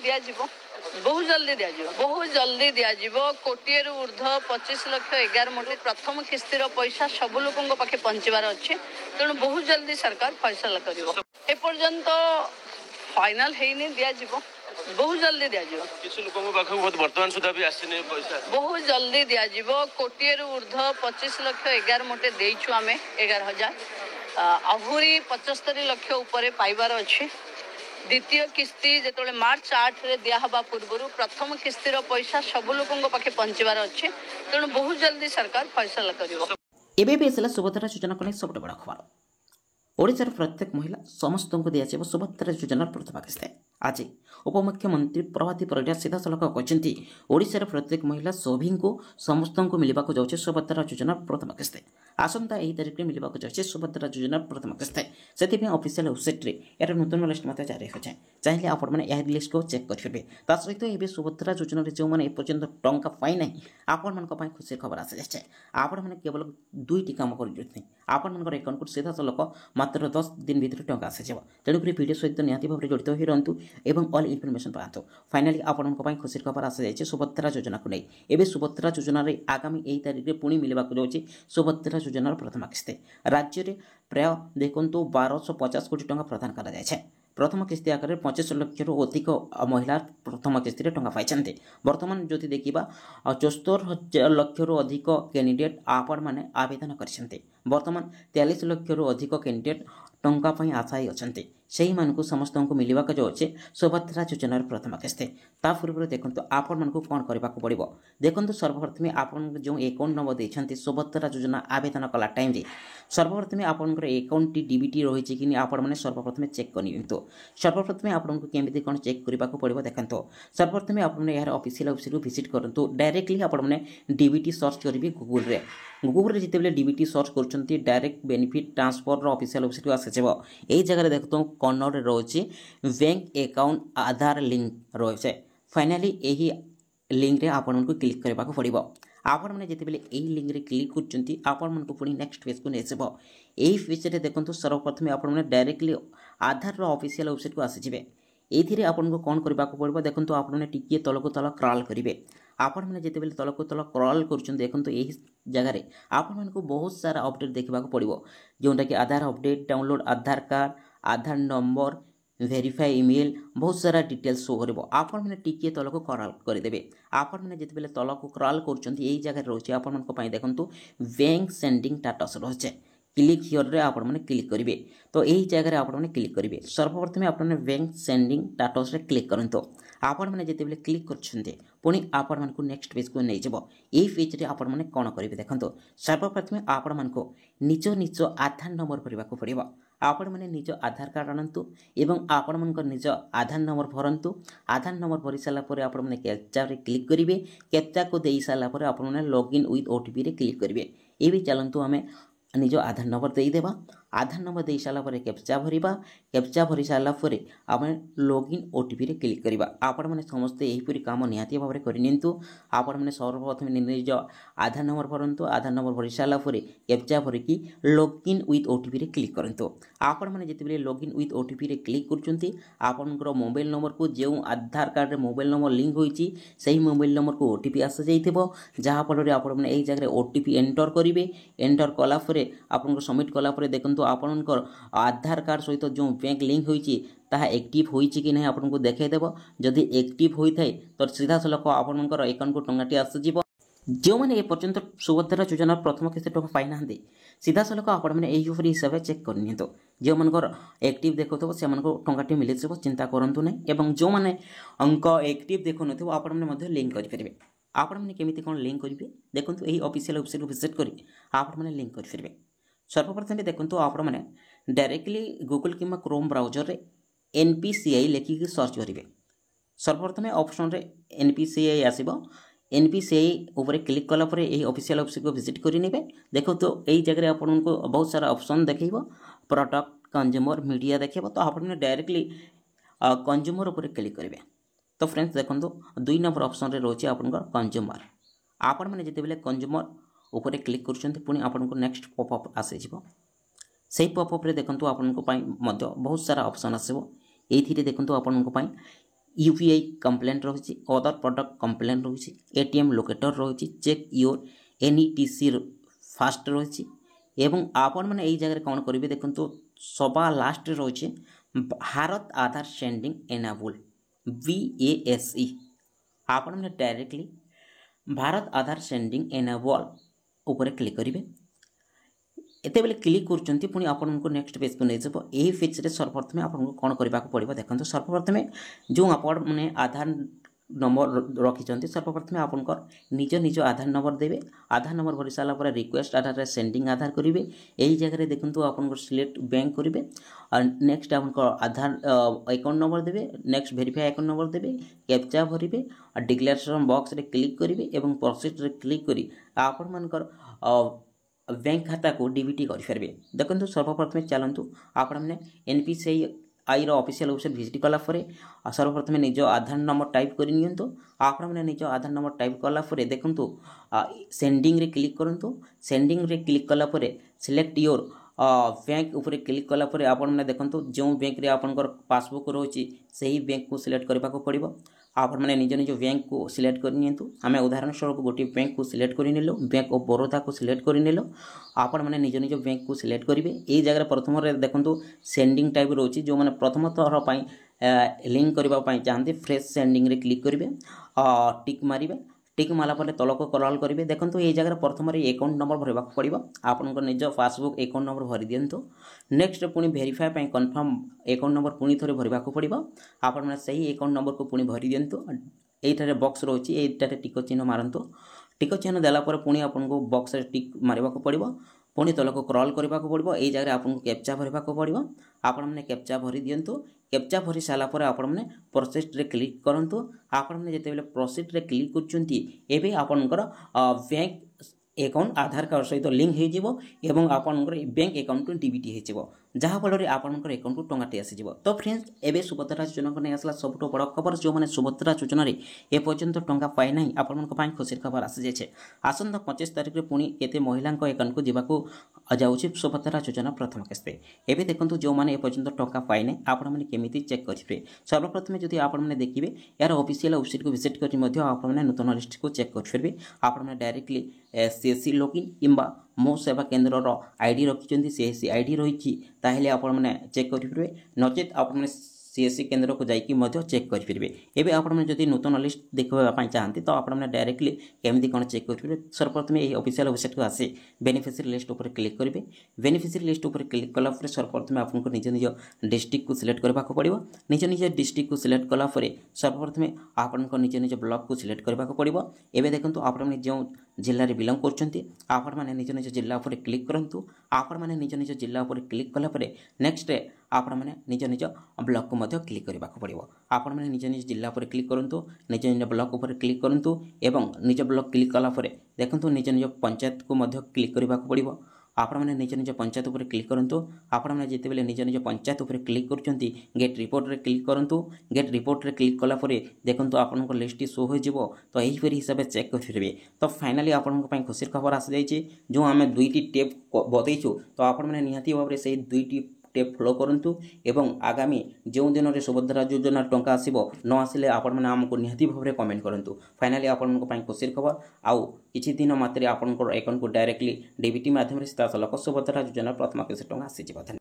दिज्व बहुत जल्दी दिज्व कोटी ऊर्ध 25 लाख 11 मोटी प्रथम किस्तिर पैसा सब लोक पाखे पहुँचबार अच्छे तेणु बहुत जल्दी सरकार फैसला करपर्यंत फाइनाल है दिज्व बहुत जल्दी दिज्व बर्तमान सुधा भी आसने पैसा बहुत जल्दी दिज्व कोटी ऊर्ध 25 लाख 11 मोटे देचु आम 11,000 आहरी 75 लाख उपर पाइबार अच्छे द्वितीय किस्ती जो मार्च 8 रे दिहवा पूर्व प्रथम किस्तिर पैसा सब लोक पाखे पहुँचबार अच्छे तेणु बहुत जल्दी सरकार फैसला कर सुभद्रा योजना को सब बड़ खबर ओडिशार प्रत्येक महिला समस्त को दिया सुभद्रा योजनार प्रथम किस्ती आज उपमुख्यमंत्री प्रभाती परिडा सीधा सलख कहते ओडिशार प्रत्येक महिला सभी को समस्त को मिलवा जाऊँगी सुभद्रा योजनार प्रथम किस्ती आसंता यही तारीख में मिलवा जाऊँगी सुभद्रा योजनार प्रथम किस्ती से ऑफिशियल वेबसाइट यार नूतन लिस्ट मत जारी हो जाए चाहिए आप लिस्ट को चेक करेंगे ता सहित ये सुभद्रा योजना जो मैंने एपर्यंत टंका पाई ना आपण खुशी खबर आसी जाए आपण मैंने केवल दुईटी कम कर आपण एकाउंट को सीधा सलख मात्र 10 दिन भीतर टंका आसीज तेणुक वीडियो सहित निहाती भाव जड़ित हो रही एवं ऑल इनफर्मेशन पातु फाइनाली आपण खुशी खबर आसी जाए सुभद्रा योजना को नहीं एवं सुभद्रा योजन आगामी यही तारीख में पुणी मिलवा जाऊँगी सुभद्रा योजनार प्रथम किस्ती राज्य में प्राय देखु 1250 कोटी टंका प्रदान कर प्रथम किस्ती आकार 25 लाख अधिक महिला प्रथम किस्ती टंका पाई बर्तमान जो देखा 74 लाख अधिक कैंडिडेट आपण मैंने आवेदन कर बर्तमान 43 लाख अधिक कैंडिडेट टंका आशायी अच्छा से समस्त को मिलवा जाऊँगे सुभद्रा योजनार प्रथम किस्ती ता पूर्व देखो आपण मानक कौन करने पड़ो देखो सर्वप्रथम आप जो अकाउंट नंबर देते सुभद्रा योजना आवेदन कला टाइम सर्वप्रथम आपंकर अकाउंट डीबीटी रही कि आपने सर्वप्रथम चेक कर सर्वप्रथम आपको केमी कौन चेक करने पड़ो देखो सर्वप्रथम आपने यार ऑफिशियल वेबसाइट विजिट करूँ डायरेक्टली आपने डीबीटी सर्च करेंगे गूगल जिते डीबीटी सर्च कर direct benefit transfer official website आसीज यही जगह देखो कन्नड़ रोचे बैंक अकाउंट आधार लिंक रोचे फाइनाली यही लिंक रे आपन को क्लिक करने पड़ो आपण मैंने जिते यही लिंक रे क्लिक कर पुणी नेक्स्ट पेज को नहीं यही पेज रे देखो सर्वप्रथम आपने डायरेक्टली आधार ऑफिशियल वेबसाइट को आसीजे ये आपको कौन करने पड़ो देखो आपने टिके तलक तल क्रॉल करेंगे आपण मैंने जिते तलक तल क्रॉल कर देखो यही जगार आपण को बहुत सारा अपडेट देखा पड़ो जोटा कि आधार अपडेट डाउनलोड आधार कार्ड आधार नंबर वेरीफाई ईमेल बहुत सारा डिटेल्स शो कर आपण मैंने टिके तलक क्रॉल करदे आपण मैंने जिते तलक क्रॉल कर जगह रोचे आपण देखो बैंक सेंडिंग स्टेटस रोचे क्लिक हियर रे आपण मैंने क्लिक करेंगे तो यही जगह आप क्लिक करेंगे सर्वप्रथम आपने बैंक सेंडिंग स्टेटस रे क्लिक करते आपण मैंने जिते क्लिक कर पुणी आपण को नेक्स्ट पेज को नहीं जाव यही पेज रे आपण मैंने कौन करेंगे देखो सर्वप्रथम आपण मानक निज निज आधार नंबर भरवा पड़ो आपण मैंने निज आधार कार्ड आणतु एवं आपण मन निज आधार नंबर भरतु आधार नंबर भरी सारापर आप कैप्चा रे क्लिक करेंगे कैप्चा को दे सारापर आप लॉगिन विथ ओटीपी रे क्लिक करेंगे ये भी चलतु आम निज आधार नंबर देदेबा आधार नंबर दे सारापर कैप्चा भरवा कैप्चा भरी सारापर आम लॉगिन ओटीपी रे क्लिक करवा आपण मैंने समस्ते यहीपरी काम निहाती भाव करनियंतु आपण मैंने सर्वप्रथम निज आधार नंबर भरतु आधार नंबर भरी सारापर कैप्चा भरिकी लॉगिन विथ ओटीपी रे क्लिक करंतु आपण मैंने जिते लॉगिन विथ ओटीपी रे क्लिक करचंती आपनकर मोबाइल नंबर को जो आधार कार्ड रे मोबाइल नंबर लिंक होईची सही मोबाइल नंबर को ओटीपी आसी जाइथिबो जहाँ फल आपण मैंने एही जगह ओटीपी एंटर करेंगे एंटर कला परे आपन सबमिट कला परे देखंतु आपनकर आधार कार्ड सहित जो बैंक लिंक होईची ताहा एक्टिव होईची कि नहीं आपन को देखैदेबो जदि एक्टिव होई थाए तो सीधा सलख आपनकर अकाउंट को टंगाटी आसीजिवो जो मैंने पर्यंत सुभद्रा योजना प्रथम किस्ती टंका पाई ना सीधा सलख आपण मैंने यही हिसाब से चेक करनी तो जो मनकर एक्टिव देखो से टंकाटी मिल जाव चिंता करूँ ना एवं जो मैंने अंक एक्टिव देखु न आप लिंक करेंगे आपण मैंने केमी कौन लिंक करेंगे देखो यही ऑफिशियल वेबसाइट को विजिट कर आप लिंक करेंगे सर्वप्रथम देखो आप डायरेक्टली गूगल कि क्रोम ब्राउजर रे NPCI लिखिकी सर्च करेंगे सर्वप्रथम ऑप्शन रे NPCI आसो NPCI ऊपर क्लिक कलापर यही ऑफिशियल वेबसाइट को विजिट करेंगे देखो तो यही जगह आपको बहुत सारा ऑप्शन देखो प्रोडक्ट कंज्यूमर मीडिया देखो तो आप डायरेक्टली कंज्यूमर ऊपर क्लिक करेंगे तो फ्रेंड्स देखो दुई नंबर ऑप्शन रे रोचे आपनकर कंज्यूमर आपण मैंने जिते कंज्यूमर ऊपर क्लिक कर आपको नेक्स्ट पॉपअप आसीज से पॉपअप रे देखो आपको बहुत सारा ऑप्शन आसो ये देखो आपको यूपीआई कंप्लेंट रही अदर प्रोडक्ट कंप्लेंट रही एटीएम लोकेटर रही चेक योर एनईटीसी फास्ट रही एवं आपण मैंने यही जगह कौन करेंगे देखो सभा लास्ट रही भारत आधार सेंडिंग एनाबुल VASE आपण मैंने डायरेक्टली भारत आधार सेंडिंग एनाबल ऊपर क्लिक करेंगे एत बेले क्लिक कर पुणी आपको नेक्स्ट पेज को नहीं जाव यही पेज सर्वप्रथम आपको कौन करने पड़ो देखो सर्वप्रथम जो आप मैंने आधार नंबर रखी सर्वप्रथम आपंकर निज निज आधार नंबर देवे आधार नंबर भरी सारापर रिक्वेस्ट आधार सेंडिंग आधार करेंगे यही जगह देखो आप सिलेक्ट बैंक करेंगे और नेक्स्ट आप आधार अकाउंट नंबर देवे नेक्स्ट वेरीफाई अकाउंट नंबर देवे कैप्चा भरवे और डिक्लेरेशन बॉक्स रे क्लिक करेंगे और प्रोसीड रे क्लिक करी आपण मानकर बैंक खाता को डीबीटी करेंगे देखो सर्वप्रथम चलतु आपने NPCI ऑफिशियल वेबसाइट विजिट कलापर सर्वप्रथम निज आधार नंबर टाइप करनी आपने निज आधार नंबर टाइप कलापर देखो सेंडिंग रे क्लिक करूँ सेंडिंग रे क्लिक कलापर सिलेक्ट योर बैंक उपर क्लिक कलापर आपने देखो जो बैंक रे आपनकर पासबुक रही से बैंक को सिलेक्ट करने को पड़ो आप मैंने निज निज बैंक को सिलेक्ट करनी आम उदाहरण स्वरूप गोटे बैंक को सिलेक्ट करनेलु बैंक ऑफ बरोदा को सिलेक्ट करनेलु आप मैंने निज निज बैंक को सिलेक्ट करेंगे यही जगह प्रथम देखो सेंडिंग टाइप रोचे जो मैंने प्रथम थर लिंक करने चाहते फ्रेश सेंडिंग रे क्लिक करेंगे टिक मारे टिक मारा पर तलक कल करेंगे देखो ये जगह प्रथम अकाउंट नंबर भरवा पड़ो आपन निज पासबुक अकाउंट नंबर भरी दिंतु नेक्स्ट पुणी वेरीफाई कन्फर्म अकाउंट नंबर पुणी थे भरवा पड़ो आपने सही अकाउंट नंबर को पुणी भरी दिंतु यही बॉक्स रही है टिक चिन्ह मारतु टिक चिन्ह देलापर पुणी आपको बॉक्स टिक मारे पड़ो पुणी तलक क्रॉल करने को पड़ो यही जगह आपको कैप्चा भरवा पड़ो आपने कैप्चा भरी दिंतु कैप्चा भरी सारापर आपने प्रोसेस रे क्लिक करूँ आपने जिते प्रोसेस रे क्लिक कर आपंकर बैंक अकाउंट आधार कार्ड सहित लिंक हो आपंकर बैंक अकाउंट डीबीटी हो जहाँफल आपंकर अकाउंट को टंगाटे आसीज तो फ्रेंड्स एवं सुभद्रा योजना को नहीं आसला सबुठ बड़ खबर जो मैंने सुभद्रा योजन एपर्यंत टंका पाई ना आपण खुशी खबर आसी जाए आसंता 25 तारिख में पुणी केते महिला अकाउंट को जावाक जाऊँगी सुभद्रा योजना प्रथम किस्ती एवं देखो जो मैंने एपर्यंत टंका पाई ना आपने केमी चेक करेंगे सर्वप्रथम जब आपने देखिए यार ऑफिशियल वेबसाइट को विजिट कर नूतन लिस्ट को चेक करेंगे आपने डायरेक्टली CSC लॉगिन किंबा मो सेवा केन्द्र आईडी रखिंट CSC आईडी रही ताहले आपने चेक करेंगे नचेत आपने CSC केन्द्र को जाकि चेक करेंगे एवं आपने जब नूतन लिस्ट देखा चाहते तो आपने डायरेक्टली केमी कौन चेक करेंगे सर्वप्रथम यही ऑफिशियल वेबसाइट को आसे बेनिफिशियरी लिस्ट उपर क्लिक करेंगे बेनिफिशियरी लिस्ट उपर क्लिक कलापर सर्वप्रथम आपको निज निज डिस्ट्रिक्ट को सिलेक्ट करने को पड़ो निज निज डिस्ट्रिक्ट को सिलेक्ट कलापर सर्वप्रथम आपको निज निज ब्लॉक को सिलेक्ट करने को पड़ो एवं देखो आपने जो जिले में बिलंग कर निज निज जिला उपर क्लिक करूँ आपने निज निज जिला उपर क्लिक कलापर नेक्स्ट आपने निज निज ब्लॉक को क्लिक करने को पड़ो आपने निज निज जिला उपर क्लिक करूँ निज निज ब्लॉक उपर क्लिक करूँ एवं निज ब्लॉक क्लिक कलापर देखो निज निज पंचायत को क्लिक करने को पड़ो आपने निज निज पंचायत उपर क्लिक करूँ आपने जिते निज निज पंचायत उपर क्लिक कर गेट रिपोर्ट रे क्लिक करूँ गेट रिपोर्ट रे क्लिक कलापर देखो आपको लिस्ट शो हो तो यहीपरि हिसाब से चेक करेंगे तो फाइनाली आपंप खुशी खबर आसी जाइए जो आम दुईटी टेप बतईचु तो आपने निहाती भाव में से दुईटी टेप फॉलो करूँ एवं आगामी जो दिन में सुभद्रा योजना टंका आसो न आसिले आपण आमको निहाती भाव में कमेंट करूँ फाइनाली आपंप खुशी खबर आउ किछि दिन मात्र आपंकर अकाउंट को डायरेक्टली डीबीटी माध्यम से सीधा सलख सुभद्रा योजना प्रथम किसी टंका आसीज।